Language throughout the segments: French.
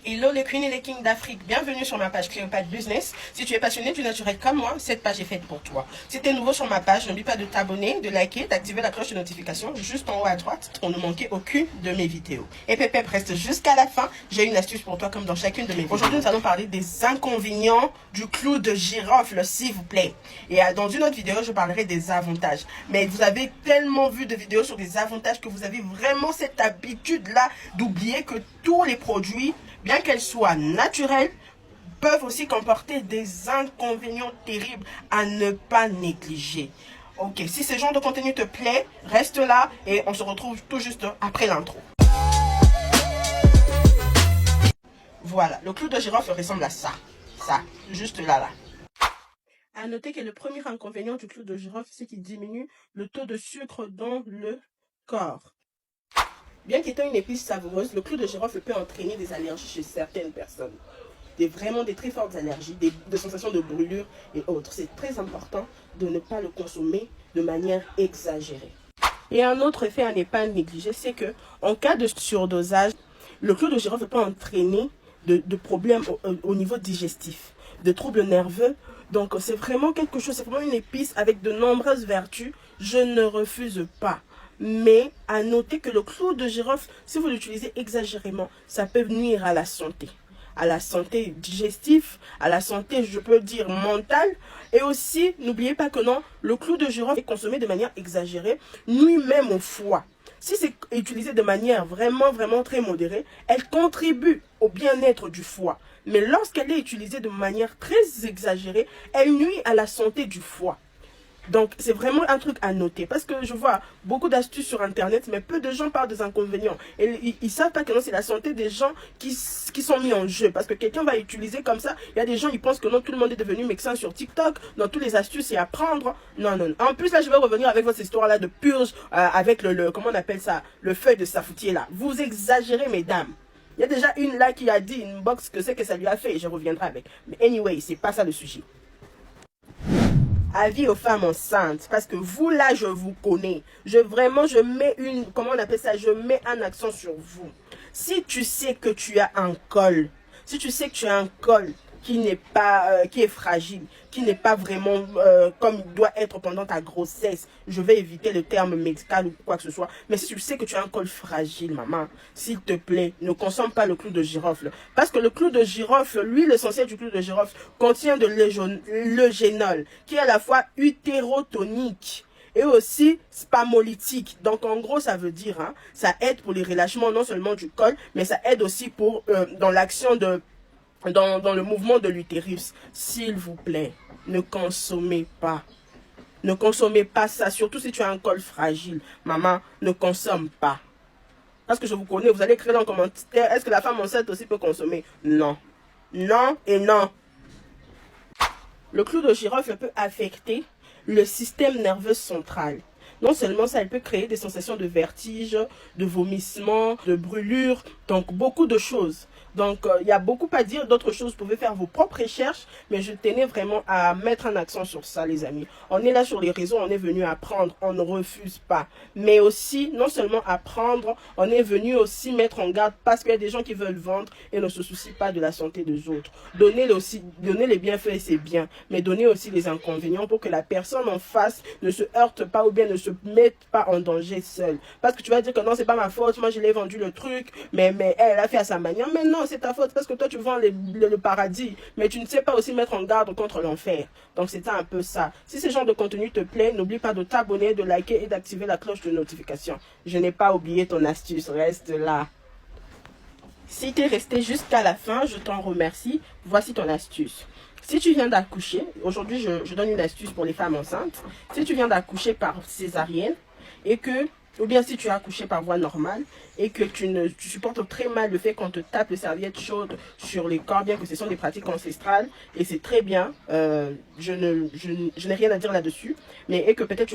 Hello les queens et les kings d'Afrique, bienvenue sur ma page Cléopâtre Business. Si tu es passionné du naturel comme moi, cette page est faite pour toi. Si tu es nouveau sur ma page, n'oublie pas de t'abonner, de liker, d'activer la cloche de notification juste en haut à droite pour ne manquer aucune de mes vidéos. Et Pépé, reste jusqu'à la fin, j'ai une astuce pour toi comme dans chacune de mes vidéos. Aujourd'hui, nous allons parler des inconvénients du clou de girofle, s'il vous plaît. Et dans une autre vidéo, je parlerai des avantages. Mais vous avez tellement vu de vidéos sur des avantages que vous avez vraiment cette habitude-là d'oublier que tous les produits, bien qu'elles soient naturelles, peuvent aussi comporter des inconvénients terribles à ne pas négliger. Ok, si ce genre de contenu te plaît, reste là et on se retrouve tout juste après l'intro. Voilà, le clou de girofle ressemble à ça. Ça, juste là. À noter que le premier inconvénient du clou de girofle, c'est qu'il diminue le taux de sucre dans le corps. Bien qu'étant une épice savoureuse, le clou de girofle peut entraîner des allergies chez certaines personnes. Vraiment des très fortes allergies, des sensations de brûlure et autres. C'est très important de ne pas le consommer de manière exagérée. Et un autre effet à ne pas négliger, c'est que en cas de surdosage, le clou de girofle peut entraîner de problèmes au niveau digestif, de troubles nerveux. Donc c'est vraiment quelque chose, c'est vraiment une épice avec de nombreuses vertus. Je ne refuse pas. Mais à noter que le clou de girofle, si vous l'utilisez exagérément, ça peut nuire à la santé digestive, à la santé, je peux dire, mentale. Et aussi, n'oubliez pas que non, le clou de girofle est consommé de manière exagérée, nuit même au foie. Si c'est utilisé de manière vraiment très modérée, elle contribue au bien-être du foie. Mais lorsqu'elle est utilisée de manière très exagérée, elle nuit à la santé du foie. Donc, c'est vraiment un truc à noter. Parce que je vois beaucoup d'astuces sur Internet, mais peu de gens parlent des inconvénients. Et ils ne savent pas que non, c'est la santé des gens qui sont mis en jeu. Parce que quelqu'un va utiliser comme ça. Il y a des gens qui pensent que non, tout le monde est devenu médecin sur TikTok. Dans toutes les astuces, c'est à prendre. Non. En plus, là, je vais revenir avec votre histoire-là de purge avec comment on appelle ça, le feuille de safoutier là. Vous exagérez, mesdames. Il y a déjà une là qui a dit, une box, que c'est que ça lui a fait. Et je reviendrai avec. Mais anyway, c'est pas ça le sujet. Avis aux femmes enceintes, parce que vous là je vous connais, je mets comment on appelle ça, je mets un accent sur vous. Si tu sais que tu as un col, si tu sais que tu as un col qui n'est pas, qui est fragile, qui n'est pas vraiment comme il doit être pendant ta grossesse, je vais éviter le terme médical ou quoi que ce soit, mais si tu sais que tu as un col fragile, maman, s'il te plaît, ne consomme pas le clou de girofle. Parce que le clou de girofle, l'huile essentielle du clou de girofle contient de l'eugénol, qui est à la fois utérotonique et aussi spamolytique. Donc en gros, ça veut dire, ça aide pour les relâchements non seulement du col, mais ça aide aussi pour dans l'action dans le mouvement de l'utérus. S'il vous plaît, ne consommez pas. Ne consommez pas ça, surtout si tu as un col fragile. Maman, ne consomme pas. Parce que je vous connais, vous allez écrire dans le commentaire, est-ce que la femme enceinte aussi peut consommer? Non. Non et non. Le clou de girofle peut affecter le système nerveux central. Non seulement ça, elle peut créer des sensations de vertige, de vomissement, de brûlure, donc beaucoup de choses. Donc, il y a beaucoup à dire, d'autres choses, vous pouvez faire vos propres recherches, mais je tenais vraiment à mettre un accent sur ça, les amis. On est là sur les réseaux, on est venu apprendre, on ne refuse pas. Mais aussi, non seulement apprendre, on est venu aussi mettre en garde parce qu'il y a des gens qui veulent vendre et ne se soucient pas de la santé des autres. Donner les bienfaits, c'est bien, mais donner aussi les inconvénients pour que la personne en face ne se heurte pas ou bien ne se mette pas en danger seule. Parce que tu vas dire que non, c'est pas ma faute, moi je l'ai vendu le truc, mais elle a fait à sa manière. Mais non, c'est ta faute parce que toi tu vends le paradis, mais tu ne sais pas aussi mettre en garde contre l'enfer. Donc c'est un peu ça. Si ce genre de contenu te plaît, n'oublie pas de t'abonner, de liker et d'activer la cloche de notification. Je n'ai pas oublié ton astuce, reste là. Si tu es resté jusqu'à la fin, je t'en remercie. Voici ton astuce. Si tu viens d'accoucher, aujourd'hui je donne une astuce pour les femmes enceintes. Si tu viens d'accoucher par césarienne et que, ou bien si tu as accouché par voie normale et que tu supportes très mal le fait qu'on te tape les serviettes chaudes sur les corps, bien que ce sont des pratiques ancestrales et c'est très bien, je n'ai rien à dire là-dessus, mais et que peut-être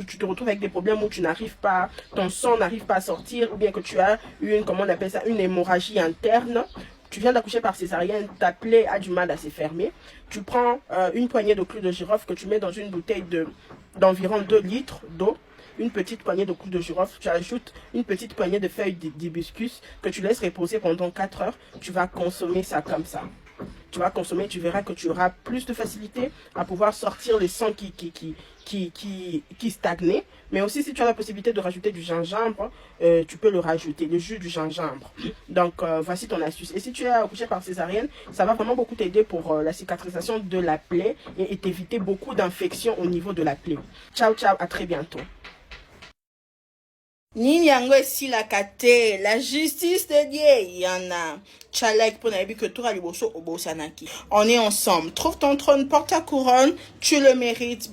tu te retrouves avec des problèmes où tu n'arrives pas, ton sang n'arrive pas à sortir, ou bien que tu as comment on appelle ça, une hémorragie interne. Tu viens d'accoucher par césarienne, ta plaie a du mal à se fermer. Tu prends une poignée de clou de girofle que tu mets dans une bouteille d'environ 2 litres d'eau. une petite poignée de clous de girofle, tu ajoutes une petite poignée de feuilles d'hibiscus que tu laisses reposer pendant 4 heures. Tu vas consommer ça comme ça. Tu vas consommer, tu verras que tu auras plus de facilité à pouvoir sortir les sangs qui stagnaient. Mais aussi, si tu as la possibilité de rajouter du gingembre, tu peux le rajouter, le jus du gingembre. Donc, voici ton astuce. Et si tu es accouché par césarienne, ça va vraiment beaucoup t'aider pour la cicatrisation de la plaie et t'éviter beaucoup d'infections au niveau de la plaie. Ciao, ciao, à très bientôt. Nini yango esilaka te, la justice de Dieu yana. Tchalek pour nabi que tout liboso obosanaki. On est ensemble. Trouve ton trône, porte ta couronne, tu le mérites.